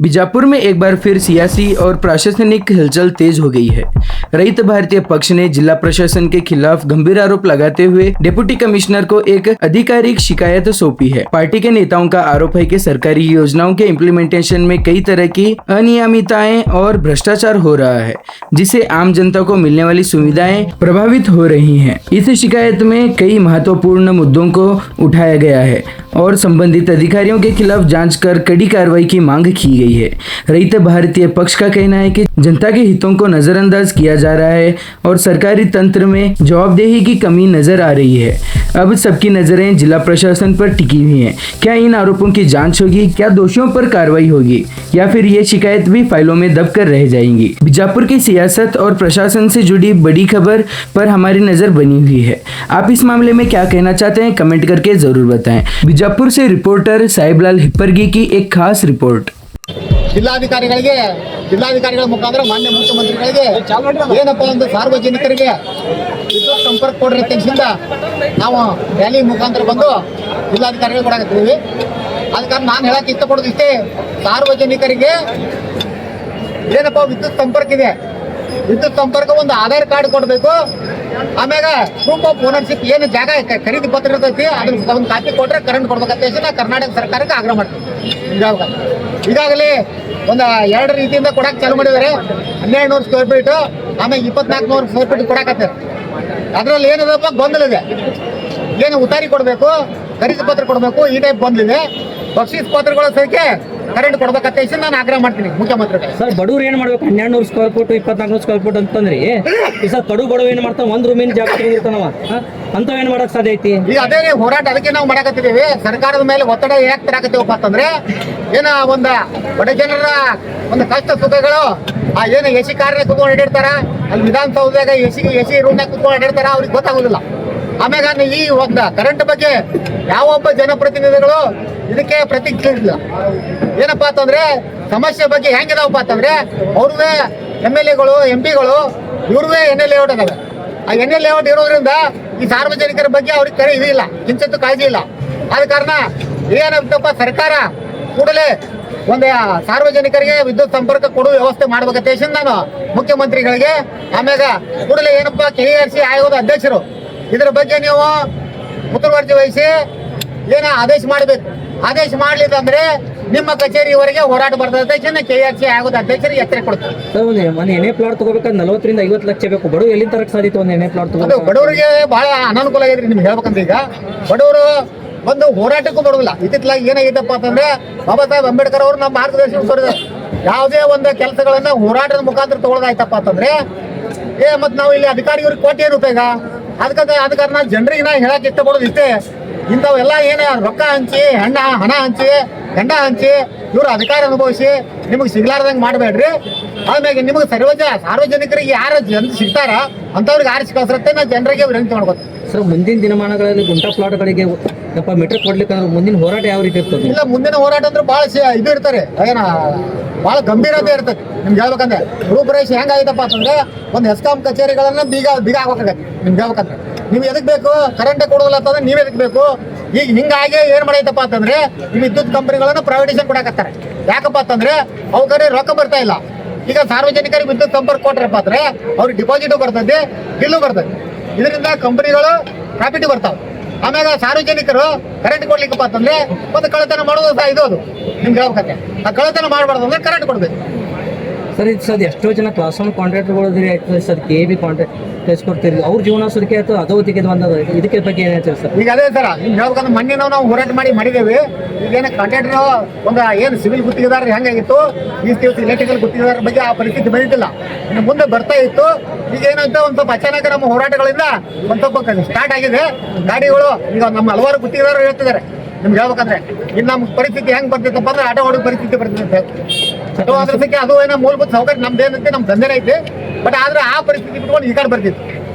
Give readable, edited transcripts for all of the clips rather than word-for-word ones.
बीजापुर में एक बार फिर सियासी और प्रशासनिक हलचल तेज हो गई है। रहित भारतीय पक्ष ने जिला प्रशासन के खिलाफ गंभीर आरोप लगाते हुए डिप्टी कमिश्नर को एक आधिकारिक शिकायत सौंपी है। पार्टी के नेताओं का आरोप है कि सरकारी योजनाओं के इम्प्लीमेंटेशन में कई तरह की अनियमितताएं और भ्रष्टाचार हो रहा है, जिससे आम जनता को मिलने वाली सुविधाएं प्रभावित हो रही हैं। इस शिकायत में कई महत्वपूर्ण मुद्दों को उठाया गया है और संबंधित अधिकारियों के खिलाफ जांच कर कड़ी कार्रवाई की मांग की गई है। रहित भारतीय पक्ष का कहना है कि जनता के हितों को नजरअंदाज किया जा रहा है और सरकारी तंत्र में जवाबदेही की कमी नजर आ रही है। अब सबकी नजरें जिला प्रशासन पर टिकी हुई हैं। क्या इन आरोपों की जांच होगी? क्या दोषियों पर कार्रवाई होगी या फिर ये शिकायत भी फाइलों में दब कर रह जाएंगी? बीजापुर की सियासत और प्रशासन से जुड़ी बड़ी खबर पर हमारी नजर बनी हुई है। आप इस मामले में क्या कहना चाहते हैं, कमेंट करके जरूर बताएं। बीजापुर से रिपोर्टर साहिबलाल हिप्परगी की एक खास रिपोर्ट। ಜಿಲ್ಲಾಧಿಕಾರಿಗಳ ಮುಖಾಂತರ ಮಾನ್ಯ ಮುಖ್ಯಮಂತ್ರಿಗಳಿಗೆ ಏನಪ್ಪ ಒಂದು ಸಾರ್ವಜನಿಕರಿಗೆ ವಿದ್ಯುತ್ ಸಂಪರ್ಕ ಕೊಡ್ರಿ ತೆಗೆಸಿಂದ ನಾವು ರ್ಯಾಲಿ ಮುಖಾಂತರ ಬಂದು ಜಿಲ್ಲಾಧಿಕಾರಿಗಳು ಕೊಡಾಕತ್ತೀವಿ। ಅದಕ್ಕೆ ನಾನು ಹೇಳಕ್ಕೆ ಇಷ್ಟಪಡೋದು ಇಷ್ಟೇ, ಸಾರ್ವಜನಿಕರಿಗೆ ಏನಪ್ಪ ವಿದ್ಯುತ್ ಸಂಪರ್ಕ ಇದೆ, ವಿದ್ಯುತ್ ಸಂಪರ್ಕ ಒಂದು ಆಧಾರ್ ಕಾರ್ಡ್ ಕೊಡಬೇಕು, ಆಮೇಲೆ ಪ್ರೂಫ್ ಆಫ್ ಓನರ್ಶಿಪ್ ಏನು ಜಾಗ ಖರೀದಿ ಪತ್ರ ಇರ್ತೈತಿ ಅದ್ರ ಒಂದು ಕಾಪಿ ಕೊಟ್ಟರೆ ಕರೆಂಟ್ ಕೊಡ್ಬೇಕಂತ ನಾ ಕರ್ನಾಟಕ ಸರ್ಕಾರಕ್ಕೆ ಆಗ್ರಹ ಮಾಡ್ತೀವಿ। ಈಗಾಗಲೇ ಒಂದು 2 ರೀತಿಯಿಂದ ಕೊಡಕ್ಕೆ ಚಾಲು ಮಾಡಿದ್ದಾರೆ। 1200 ಸ್ಕ್ವೇರ್ ಫೀಟು, ಆಮೇಲೆ 2400 ಸ್ಕ್ವೇರ್ ಫೀಟ್ ಕೊಡಕತ್ತಾರೆ। ಅದರಲ್ಲಿ ಏನದಪ್ಪ ಗೊಂದಲ ಇದೆ, ಏನು ಉತ್ತಾರಿ ಕೊಡಬೇಕು, ಖರೀದಿ ಪತ್ರ ಕೊಡಬೇಕು, ಈ ಟೈಪ್ ಗೊಂದಲಿದೆ। ಬಕ್ಷೀಸ್ ಪತ್ರಗಳ ಸಂಖ್ಯೆ ಕರೆಂಟ್ ಕೊಡ್ಬೇಕಂತ ನಾನು ಆಗ್ರಹ ಮಾಡ್ತೀನಿ ಮುಖ್ಯಮಂತ್ರಿಗಳು। ಸರ್ ಬಡವ್ರು ಏನು ಮಾಡ್ಬೇಕು? 1200 ಸ್ಕ್ವೇರ್ ಫೀಟ್ 2400 ಸ್ಕ್ವೇರ್ ಫೀಟ್ ಅಂತಂದ್ರಿ ಸರ್, ಕಡು ಬಡವ ಏನು ಮಾಡ್ತಾವ, ಒಂದು ರೂಮಿನ ಜಾಗ ತಗೊಂಡಿರ್ತಾನವ, ಅಂತವ್ ಏನು ಮಾಡಕ್ ಸಾಧ್ಯ ಐತಿ? ಈಗ ಅದೇ ಹೋರಾಟ ಅದಕ್ಕೆ ನಾವು ಮಾಡಕತ್ತಿದ್ದೀವಿ। ಸರ್ಕಾರದ ಮೇಲೆ ಒತ್ತಡ ಯಾಕೆ ತರಾಕತ್ತೀವಪ್ಪ ಅಂತಂದ್ರೆ, ಏನ ಒಂದು ಬಡ ಜನರ ಒಂದು ಕಷ್ಟ ಸುಖಗಳು ಏನು ಎಸಿ ಕಾರ್ಯ ಕುತ್ಕೊಂಡು ಅಡ್ಡಿರ್ತಾರ, ಅಲ್ಲಿ ವಿಧಾನಸೌಧದಾಗ ಎಸಿ ರೂಮ್ನಾಗ ಕುತ್ಕೊಂಡು ಅಡ್ಡಿರ್ತಾರ, ಅವ್ರಿಗೆ ಗೊತ್ತಾಗೋದಿಲ್ಲ। ಆಮ್ಯಾಗ ಈ ಒಂದು ಕರೆಂಟ್ ಬಗ್ಗೆ ಯಾವೊಬ್ಬ ಜನಪ್ರತಿನಿಧಿಗಳು ಇದಕ್ಕೆ ಪ್ರತಿಕ್ರಿಯಿಸಿಲ್ಲ। ಏನಪ್ಪಾ ಅಂತಂದ್ರೆ ಸಮಸ್ಯೆ ಬಗ್ಗೆ ಹೆಂಗಿದಾವಪ್ಪ ಅಂತಂದ್ರೆ, ಅವ್ರವೇ MLAಗಳು MP ಗಳು ಇವ್ರವೇ NL ಲೇಔಟ್ ಅದಾವೆ। ಆ NL ಲೇಔಟ್ ಇರೋದ್ರಿಂದ ಈ ಸಾರ್ವಜನಿಕರ ಬಗ್ಗೆ ಅವ್ರಿಗೆ ಕರೆ ಇದಿಲ್ಲ, ಕಿಂಚಿತ್ತು ಕಾಳಜಿ ಇಲ್ಲ। ಆದ ಕಾರಣ ಏನಂತಪ್ಪ, ಸರ್ಕಾರ ಕೂಡಲೇ ಒಂದು ಸಾರ್ವಜನಿಕರಿಗೆ ವಿದ್ಯುತ್ ಸಂಪರ್ಕ ಕೊಡುವ ವ್ಯವಸ್ಥೆ ಮಾಡ್ಬೇಕಂತ ನಾನು ಮುಖ್ಯಮಂತ್ರಿಗಳಿಗೆ, ಆಮ್ಯಾಗ ಕೂಡಲೇ ಏನಪ್ಪ KRC ಆಯೋಗದ ಅಧ್ಯಕ್ಷರು ಇದರ ಬಗ್ಗೆ ನೀವು ಮುತುವರ್ಜಿ ವಹಿಸಿ ಏನ ಆದೇಶ ಮಾಡಬೇಕು। ಆದೇಶ ಮಾಡಲಿಲ್ಲಂದ್ರೆ ನಿಮ್ಮ ಕಚೇರಿವರೆಗೆ ಹೋರಾಟ ಬರ್ತದೆ KRC ಆಯೋಗದ ಅಧ್ಯಕ್ಷರಿಗೆ ಎಚ್ಚರ ಕೊಡ್ತಾರೆ। ಒಂದು ಎಣ್ಣೆ ಪ್ಲಾಟ್ ತಗೋಬೇಕಾದ್ರೆ 40 ರಿಂದ 50 ಲಕ್ಷ ಬೇಕು, ಬಡವರು ಎಲ್ಲಿ ತರಕ್ ಸಾಧ್ಯತೆ? ಒಂದು ಎಣ್ಣೆ ಪ್ಲಾಟ್ ತಗೋ ಬಡವರಿಗೆ ಬಹಳ ಅನಾನುಕೂಲ ಆಗಿದ್ರಿ ನಿಮ್ಗೆ ಹೇಳ್ಬೇಕಂದ್ರೆ, ಈಗ ಬಡವರು ಒಂದು ಹೋರಾಟಕ್ಕೂ ಬರೋದಿಲ್ಲ। ಇತ್ತಿತ್ತಲಾಗಿ ಏನಾಗಿದ್ದಪ್ಪ ಅಂತಂದ್ರೆ, ಬಾಬಾ ಸಾಹೇಬ್ ಅಂಬೇಡ್ಕರ್ ಅವರು ನಮ್ಮ ಮಾರ್ಗದರ್ಶನ ತೋರಿದ ಯಾವುದೇ ಒಂದು ಕೆಲಸಗಳನ್ನ ಹೋರಾಟದ ಮುಖಾಂತರ ತಗೊಳ್ಳೋದಾಯ್ತಪ್ಪ ಅಂತಂದ್ರೆ, ಮತ್ತೆ ನಾವು ಇಲ್ಲಿ ಅಧಿಕಾರಿಗಳಿಗೆ ಕೊಟ್ಟು ಏನು ಉಪಯೋಗ? ಅದಕ್ಕೆ ಕಾರಣ ಜನರಿಗೆ ನಾ ಹೇಳಕ್ ಇಷ್ಟಪಡೋದು ಇಷ್ಟೇ, ಇಂಥವೆಲ್ಲ ಏನು ರೊಕ್ಕ ಹಂಚಿ ಹಣ ಹಂಚಿ ಗಂಡ ಹಂಚಿ ಇವರು ಅಧಿಕಾರ ಅನುಭವಿಸಿ ನಿಮಗೆ ಸಿಗ್ಲಾರ್ದಂಗೆ ಮಾಡಬೇಡ್ರಿ। ಆಮೇಲೆ ನಿಮಗೆ ಸಾರ್ವಜನಿಕರಿಗೆ ಯಾರು ಜನ ಸಿಗ್ತಾರ ಅಂಥವ್ರಿಗೆ ಆರಿಸಿ ಕಳ್ಸತ್ತೆ ನಾ ಜನರಿಗೆ ವಿನಂತಿ ಮಾಡ್ಬೋದು। ಸರ್ ಮುಂದಿನ ದಿನಮಾನಗಳಲ್ಲಿ ಗುಂಟಾ ಪ್ಲಾಟ್ಗಳಿಗೆ ಮೀಟರ್ ಕೊಡ್ಲಿಕ್ಕೆ ಮುಂದಿನ ಹೋರಾಟ ಯಾವ ರೀತಿ ಇರ್ತದೆ? ಇಲ್ಲ, ಮುಂದಿನ ಹೋರಾಟ ಅಂದ್ರೆ ಭಾಳ ಇದು ಇರ್ತಾರೆ, ಭಾಳ ಗಂಭೀರತೆ ಇರ್ತದೆ। ನಿಮ್ಗೆ ಹೇಳ್ಬೇಕಂದ್ರೆ ರೂಪರೇಷೆ ಹೆಂಗಾಗಿತ್ತಪ್ಪ ಅಂತಂದ್ರೆ, ಒಂದು ಹೆಸ್ಕಾಂ ಕಚೇರಿಗಳನ್ನ ಬೀಗ ಹಾಕ್ಬೇಕಾಗತ್ತೆ। ನಿಮ್ಗೆ ಹೇಳ್ಬೇಕಂದ್ರೆ ನೀವು ಎದಕ್ ಬೇಕು, ಕರೆಂಟೇ ಕೊಡೋದಿಲ್ಲ ಅಂತಂದ್ರೆ ನೀವು ಎದಕ್ ಬೇಕು? ಈಗ ಹಿಂಗಾಗಿ ಏನ್ ಮಾಡೈತಪ್ಪ ಅಂತಂದ್ರೆ, ಈ ವಿದ್ಯುತ್ ಕಂಪನಿಗಳನ್ನ ಪ್ರೈವೇಟೈಸೇಷನ್ ಕೊಡಕತ್ತಾರೆ। ಯಾಕಪ್ಪ ಅಂತಂದ್ರೆ ಅವ್ರಿಗೆ ರೊಕ್ಕ ಬರ್ತಾ ಇಲ್ಲ। ಈಗ ಸಾರ್ವಜನಿಕರಿಗೆ ವಿದ್ಯುತ್ ಸಂಪರ್ಕ ಕೊಟ್ರಪ್ಪ ಅಂದ್ರೆ ಅವ್ರಿಗೆ ಡಿಪಾಸಿಟ್ ಬರ್ತದೆ, ಬಿಲ್ಲು ಬರ್ತದೆ, ಇದರಿಂದ ಕಂಪನಿಗಳು ಪ್ರಾಫಿಟ್ ಬರ್ತಾವೆ। ಆಮ್ಯಾಗ ಸಾರ್ವಜನಿಕರು ಕರೆಂಟ್ ಕೊಡ್ಲಿಕ್ಕಪ್ಪ ಅಂತಂದ್ರೆ ಒಂದು ಕಳ್ಳತನ ಮಾಡೋದು ಸಹ ಇದು ನಿಮ್ಗೆ ಹೇಳ್ಬೇಕಂತೆ, ಆ ಕಳ್ಳತನ ಮಾಡಬಾರ್ದು ಅಂದ್ರೆ ಕರೆಂಟ್ ಕೊಡ್ಬೇಕು। ಸರ್ ಇದು ಸರ್ ಎಷ್ಟೋ ಜನ ಕ್ಲಾಸ್ 1 ಕಾಂಟ್ರಾಕ್ಟರ್ಗಳು ಆಯ್ತು ಸರ್, KB ಕಾಂಟ್ರಾಕ್ಟ್ ಕೊಡ್ತೀರಿ, ಅವ್ರ ಜೀವನ ಸುರಿಕೆ ಆಯ್ತು, ಅಧೋಗತಿಗೆ ಬಂದದ, ಇದಕ್ಕೆ ಬಗ್ಗೆ ಏನು ಹೇಳ್ತೀರಿ ಸರ್? ಈಗ ಅದೇ ಸರ್ ನಿಮ್ಗೆ ಹೇಳ್ಬೇಕಂದ್ರೆ ಮೊನ್ನೆ ನಾವು ಹೋರಾಟ ಮಾಡಿದ್ದೇವೆ। ಈಗೇನು ಕಾಂಟ್ರಾಕ್ಟರ್ ಒಂದು ಏನು ಸಿವಿಲ್ ಗುತ್ತಿಗೆದಾರ ಹೆಂಗಾಗಿತ್ತು, ಈ ದಿವಸ ಇಲೆಕ್ಟ್ರಿಕಲ್ ಗುತ್ತಿಗೆದಾರ ಬಗ್ಗೆ ಆ ಪರಿಸ್ಥಿತಿ ಬಂದಿದ್ದಿಲ್ಲ, ಇನ್ನು ಮುಂದೆ ಬರ್ತಾ ಇತ್ತು। ಈಗ ಏನಂತ ಒಂದು ಸ್ವಲ್ಪ ಅಚಾನಕ ನಮ್ಮ ಹೋರಾಟಗಳಿಂದ ಒಂದು ಸ್ವಲ್ಪ ಸ್ಟಾರ್ಟ್ ಆಗಿದೆ ಗಾಡಿಗಳು। ಈಗ ನಮ್ಮ ಹಲವಾರು ಗುತ್ತಿಗೆದಾರರು ಹೇಳ್ತಿದ್ದಾರೆ, ನಿಮ್ಗೆ ಹೇಳ್ಬೇಕಂದ್ರೆ ಇನ್ನು ನಮ್ಮ ಪರಿಸ್ಥಿತಿ ಹೆಂಗ್ ಬರ್ತಿತ್ತಪ್ಪ ಅಂದ್ರೆ ಆಟೋ ಹೊಡೋ ಪರಿಸ್ಥಿತಿ ಬರ್ತಿದೆ। ಆಟೋ ಅದ್ರಸಕ್ಕೆ ಅದು ಏನೋ ಮೂಲಭೂತ ಸೌಕರ್ಯ ನಮ್ದೇನೈತೆ, ನಮ್ಮ ದಂಧೆನೇ ಐತಿ, ಬಟ್ ಆದ್ರೆ ಆ ಪರಿಸ್ಥಿತಿ ಬಿಟ್ಕೊಂಡು ಈ ಕಡೆ ಬರ್ತಿತ್ತು।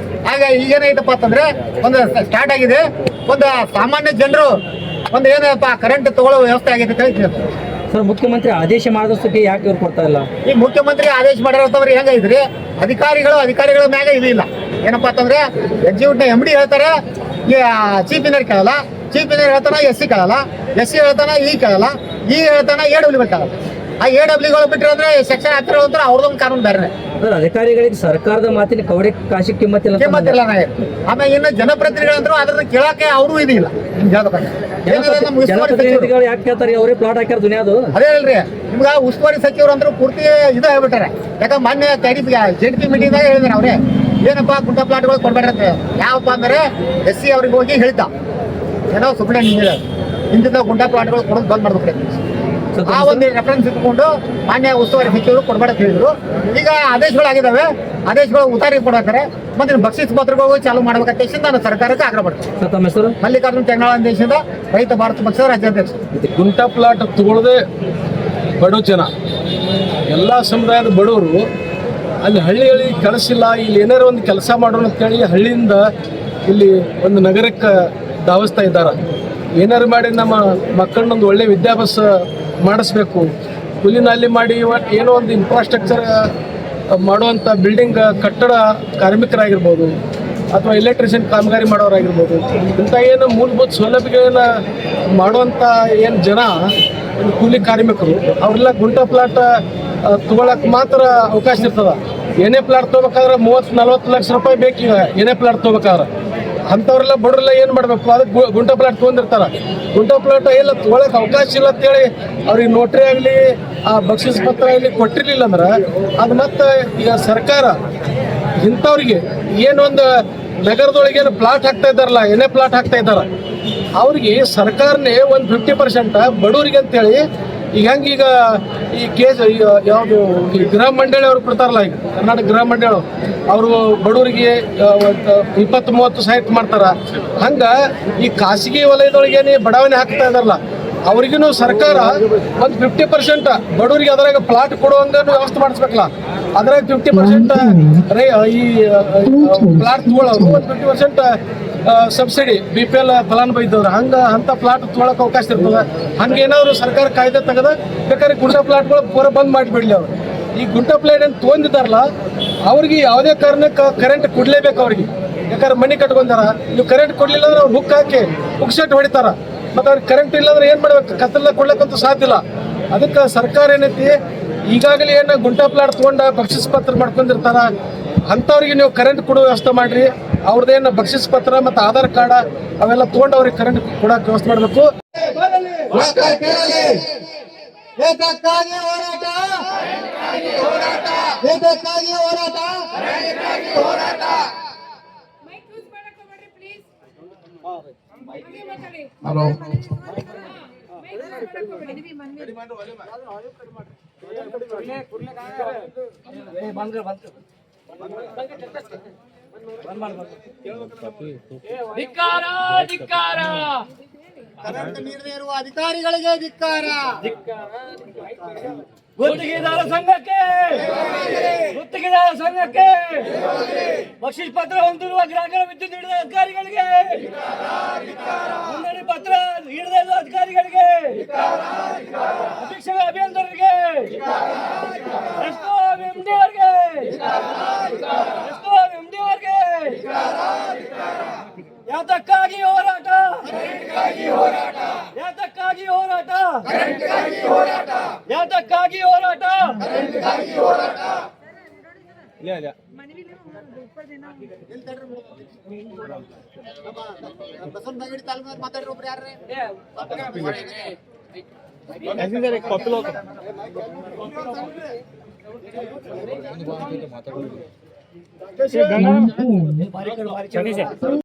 ಆಗ ಈಗೇನೈತಪ್ಪ ಅಂತಂದ್ರೆ ಒಂದು ಸ್ಟಾರ್ಟ್ ಆಗಿದೆ, ಒಂದು ಸಾಮಾನ್ಯ ಜನರು ಒಂದು ಏನಪ್ಪ ಕರೆಂಟ್ ತಗೊಳ್ಳೋ ವ್ಯವಸ್ಥೆ ಆಗಿದೆ ಅಂತ ಹೇಳ್ತೀನಿ ಸರ್। ಮುಖ್ಯಮಂತ್ರಿ ಆದೇಶ ಮಾಡಿದಷ್ಟಕ್ಕೆ ಯಾಕೆ ಇವ್ರು ಕೊಡ್ತಾ ಇಲ್ಲ? ಈ ಮುಖ್ಯಮಂತ್ರಿ ಆದೇಶ ಮಾಡಿರೋಂಥವ್ರು ಹೆಂಗೈತ್ರಿ, ಅಧಿಕಾರಿಗಳ ಮ್ಯಾಗ ಇದು ಇಲ್ಲ। ಏನಪ್ಪಾ ಅಂತಂದ್ರೆ ಎಕ್ಸಿಕ್ಯೂಟಿವ್ MD ಹೇಳ್ತಾರೆ, ಚೀಫ್ ಇಂಜಿನಿಯರ್ ಕೇಳಲ್ಲ, ಚೀಫ್ ಇಂಜಿನಿಯರ್ ಹೇಳ್ತಾನ SC ಕೇಳಲ್ಲ, SC ಹೇಳ್ತಾನ E ಕೇಳಲ್ಲ, E ಹೇಳ್ತಾನ AWB ಕೇಳಲ್ಲ। ಆ AWಗಳು ಬಿಟ್ಟರೆ ಅಂದ್ರೆ ಸೆಕ್ಷನ್ ಹತ್ತಿರ ಹೋದ್ರೆ ಅವ್ರದೊಂದು ಕಾನೂನು ಬೇರೆ. ಅಂದ್ರೆ ಅಧಿಕಾರಿಗಳಿಗೆ ಸರ್ಕಾರದ ಮಾತಿನ ಕವಡೆ ಕಾಶಿ ಕಿಮ್ಮತ್ತಿಲ್ಲ ಅಂತ ಕಿಮ್ಮತ್ತಿಲ್ಲ ಆಮೇಲೆ ಇನ್ನು ಜನಪ್ರತಿನಿಧಿಗಳಂದ್ರು ಅದನ್ನ ಕೇಳಕ್ಕೆ ಅವರು ಇದಿಲ್ಲ. ಜನಪ್ರತಿನಿಧಿಗಳು ಯಾಕೆ ಕೇಳ್ತಾರೆ? ಅವರೇ ಪ್ಲಾಟ್ ಹಾಕ್ಯಾರ ದುನಿಯಾದು. ಅದೇ ಅಲ್ರಿ, ನಿಮ್ಗ ಉಸ್ತುವಾರಿ ಸಚಿವರು ಅಂದ್ರು ಪೂರ್ತಿ ಇದು ಹೇಳ್ಬಿಟ್ಟಾರೆ. ಯಾಕಂದ್ರೆ ಮೊನ್ನೆ JDP ಮೀಟಿಂಗ್ದಾಗ ಹೇಳಿದಾರೆ ಅವ್ರೆ, ಏನಪ್ಪಾ ಗುಂಟ ಪ್ಲಾಟ್ಗಳು ಕೊಡ್ಬೇಡ್ರಿ. ಯಾವಪ್ಪ ಅಂದ್ರೆ SC ಅವ್ರಿಗೆ ಹೋಗಿ ಹೇಳಿದ್ದ, ಏನೋ ಸುಮ್ಮನೆ ಹಿಂದಿಂದ ಗುಂಟ ಪ್ಲಾಟ್ಗಳು ಕೊಡೋದು ಬಂದ್ ಮಾಡ್ಬೇಕು. ಆ ಒಂದು ರೆಫರೆನ್ಸ್ ಇಟ್ಕೊಂಡು ಮಾನ್ಯ ಉಸ್ತುವಾರಿ ಸಚಿವರು ಕೊಡ್ಬೇಡ ಅಂತ ಹೇಳಿದ್ರು. ಈಗ ಆದೇಶಗಳಾಗಿದ್ದಾವೆ, ಆದೇಶಗಳು ಉತ್ತಾರಿ ಕೊಡಾತಾರೆ. ಮತ್ತೆ ಬಕ್ಷಿಸ್ ಪತ್ರಗಳು ಚಾಲು ಮಾಡ್ಬೇಕಂತ ನಾನು ಸರ್ಕಾರಕ್ಕೆ ಆಗ್ರಹ ಮಾಡ್ತೀನಿ. ತಮ್ಮ ಹೆಸರು? ಮಲ್ಲಿಕಾರ್ಜುನ್ ತೆಂಗಳಾಳ ದೇಶದ ರೈತ ಭಾರತ ಪಕ್ಷದ ರಾಜ್ಯಾಧ್ಯಕ್ಷ. ಗುಂಟ ಪ್ಲಾಟ್ ತಗೊಳ್ಳದೆ ಬಡ ಜನ, ಎಲ್ಲ ಸಮುದಾಯದ ಬಡವರು ಅಲ್ಲಿ ಹಳ್ಳಿ ಕೆಲಸ ಇಲ್ಲ, ಇಲ್ಲಿ ಏನಾರು ಒಂದು ಕೆಲಸ ಮಾಡೋಣ ಅಂತೇಳಿ ಹಳ್ಳಿಯಿಂದ ಇಲ್ಲಿ ಒಂದು ನಗರಕ್ಕೆ ಧಾವಿಸ್ತಾ ಇದ್ದಾರೆ. ಏನಾರು ಮಾಡಿ ನಮ್ಮ ಮಕ್ಕಳನ್ನೊಂದು ಒಳ್ಳೆ ವಿದ್ಯಾಭ್ಯಾಸ ಮಾಡಿಸ್ಬೇಕು, ಕೂಲಿನಲ್ಲಿ ಮಾಡಿ ಏನೋ ಒಂದು ಇನ್ಫ್ರಾಸ್ಟ್ರಕ್ಚರ್ ಮಾಡುವಂಥ ಬಿಲ್ಡಿಂಗ್ ಕಟ್ಟಡ ಕಾರ್ಮಿಕರಾಗಿರ್ಬೋದು ಅಥವಾ ಎಲೆಕ್ಟ್ರಿಷಿಯನ್ ಕಾಮಗಾರಿ ಮಾಡೋರಾಗಿರ್ಬೋದು, ಇಂಥ ಏನು ಮೂಲಭೂತ ಸೌಲಭ್ಯಗಳನ್ನ ಮಾಡುವಂಥ ಏನು ಜನ ಕೂಲಿ ಕಾರ್ಮಿಕರು ಅವರೆಲ್ಲ ಗುಂಟ ಪ್ಲಾಟ್ ತೊಗೊಳಕ್ಕೆ ಮಾತ್ರ ಅವಕಾಶ ಇರ್ತದೆ. ಏನೇ ಪ್ಲಾಟ್ ತೊಗೋಬೇಕಾದ್ರೆ 30-40 ಲಕ್ಷ ರೂಪಾಯಿ ಬೇಕೀಗ ಏನೇ ಪ್ಲಾಟ್ ತೊಗೋಬೇಕಾದ್ರೆ. ಅಂಥವ್ರೆಲ್ಲ ಬಡವರೆಲ್ಲ ಏನು ಮಾಡಬೇಕು? ಅದಕ್ಕೆ ಗುಂಟ ಪ್ಲಾಟ್ ತೊಗೊಂಡಿರ್ತಾರೆ. ಗುಂಟ ಪ್ಲಾಟ್ ಎಲ್ಲ ತೊಗೊಳಕ್ಕೆ ಅವಕಾಶ ಇಲ್ಲ ಅಂತೇಳಿ ಅವ್ರಿಗೆ ನೋಟ್ರಿ ಆಗಲಿ ಆ ಬಕ್ಷಿಸ್ ಪತ್ರ ಆಗಲಿ ಕೊಟ್ಟಿರಲಿಲ್ಲ ಅಂದ್ರೆ ಅದು ಮತ್ತೆ ಈಗ ಸರ್ಕಾರ ಇಂಥವ್ರಿಗೆ ಏನೊಂದು ನಗರದೊಳಗೆ ಏನು ಪ್ಲಾಟ್ ಹಾಕ್ತಾ ಇದ್ದಾರಲ್ಲ, ಏನೇ ಪ್ಲಾಟ್ ಹಾಕ್ತಾ ಇದ್ದಾರೆ ಅವ್ರಿಗೆ ಸರ್ಕಾರನೇ ಒಂದು 50% ಬಡವರಿಗೆ ಅಂತೇಳಿ ಈಗ ಹೆಂಗೆ ಈಗ ಈ ಕೇಸ್ ಯಾವುದು ಈ ಗೃಹ ಮಂಡಳಿ ಅವ್ರು ಕೊಡ್ತಾರಲ್ಲ, ಈಗ ಕರ್ನಾಟಕ ಗೃಹ ಮಂಡಳಿ ಅವರು ಬಡವರಿಗೆ 20-30 ಸಹಾಯ ಮಾಡ್ತಾರೆ. ಹಂಗೆ ಈ ಖಾಸಗಿ ವಲಯದೊಳಗೇನೆ ಬಡಾವಣೆ ಹಾಕ್ತಾ ಇದಾರಲ್ಲ ಅವ್ರಿಗೂ ಸರ್ಕಾರ ಒಂದು 50% ಬಡವರಿಗೆ ಅದರಾಗ ಪ್ಲಾಟ್ ಕೊಡುವಂಗ ವ್ಯವಸ್ಥೆ ಮಾಡಿಸ್ಬೇಕಲ್ಲ. ಅದ್ರಾಗ 50% ಈ ಪ್ಲಾಟ್ ತಗೊಳ್ಳೋರು, ಒಂದು 50% ಸಬ್ಸಿಡಿ BPL ಫಲಾನುಭವಿ ಇದ್ದವ್ರು ಅಂತ ಪ್ಲಾಟ್ ತೊಗೊಳಕ್ಕೆ ಅವಕಾಶ ಇರ್ತದೆ. ಹಂಗೇನಾದ್ರು ಸರ್ಕಾರ ಕಾಯ್ದೆ ತೆಗೆದ ಬೇಕಾದ್ರೆ ಗುಂಟ ಪ್ಲಾಟ್ಗಳು ಪೂರ ಬಂದ್ ಮಾಡಿಬಿಡ್ಲಿ. ಅವರು ಈ ಗುಂಟ ಪ್ಲಾಟ್ ಏನು ತೊಗೊಂಡಿದ್ದಾರಲ್ಲ ಅವ್ರಿಗೆ ಯಾವುದೇ ಕಾರಣಕ್ಕೆ ಕರೆಂಟ್ ಕೊಡ್ಲೇಬೇಕು ಅವ್ರಿಗೆ. ಯಾಕಂದ್ರೆ ಮನೆ ಕಟ್ಕೊಂಡಾರ, ನೀವು ಕರೆಂಟ್ ಕೊಡ್ಲಿಲ್ಲ ಅಂದ್ರೆ ಅವ್ರು ಹುಕ್ ಹಾಕಿ ಹುಕ್ ಶೆಟ್ ಹೊಡಿತಾರ. ಮತ್ತು ಅವ್ರಿಗೆ ಕರೆಂಟ್ ಇಲ್ಲಾಂದ್ರೆ ಏನು ಮಾಡ್ಬೇಕು? ಕತ್ತಲ ಕೊಡ್ಲಿಕ್ಕಂತೂ ಸಾಧ್ಯ ಇಲ್ಲ. ಅದಕ್ಕೆ ಸರ್ಕಾರ ಏನೈತಿ, ಈಗಾಗಲೇ ಏನು ಗುಂಟ ಪ್ಲಾಟ್ ತೊಗೊಂಡ ಬಕ್ಷಿಸ್ ಪತ್ರ ಮಾಡ್ಕೊಂಡಿರ್ತಾರ ಅಂಥವ್ರಿಗೆ ನೀವು ಕರೆಂಟ್ ಕೊಡೋ ವ್ಯವಸ್ಥೆ ಮಾಡಿರಿ. ಅವ್ರದ್ದೇನು ಬಕ್ಷಿಸ್ ಪತ್ರ ಮತ್ತು ಆಧಾರ್ ಕಾರ್ಡ್ ಅವೆಲ್ಲ ತೊಗೊಂಡು ಅವ್ರಿಗೆ ಕರೆಂಟ್ ಕೊಡೋಕೆ ವ್ಯವಸ್ಥೆ ಮಾಡಬೇಕು. ಕರೆಂಟ್ ನೀಡದೇ ಇರುವ ಅಧಿಕಾರಿಗಳಿಗೆ ಧಿಕ್ಕಾರ. ಗುತ್ತಿಗೆದಾರ ಸಂಘಕ್ಕೆ ಬಕ್ಷಿಸ್ ಪತ್ರ ಹೊಂದಿರುವ ಗ್ರಾಹಕರ ವಿದ್ಯುತ್ ನೀಡಿದ ಅಧಿಕಾರಿಗಳಿಗೆ, ನೋಂದಣಿ ಪತ್ರ ನೀಡದ ಅಧಿಕಾರಿಗಳಿಗೆ, ಅಧೀಕ್ಷಕ ಅಭಿಯಂತರರಿಗೆ, MD ಅವರಿಗೆ ಯಾತಕ್ಕಾಗಿ ಹೋರಾಟ? ಯಾತಕ್ಕಾಗಿ ಹೋರಾಟ? ಯಾತಕ್ಕಾಗಿ ಹೋರಾಟ? ಬಸವನಗುಡಿ ತಾಲೂಕಿನ ಮಾತಾಡ್ರಿ ಒಬ್ರು ಯಾರ್ರಿ?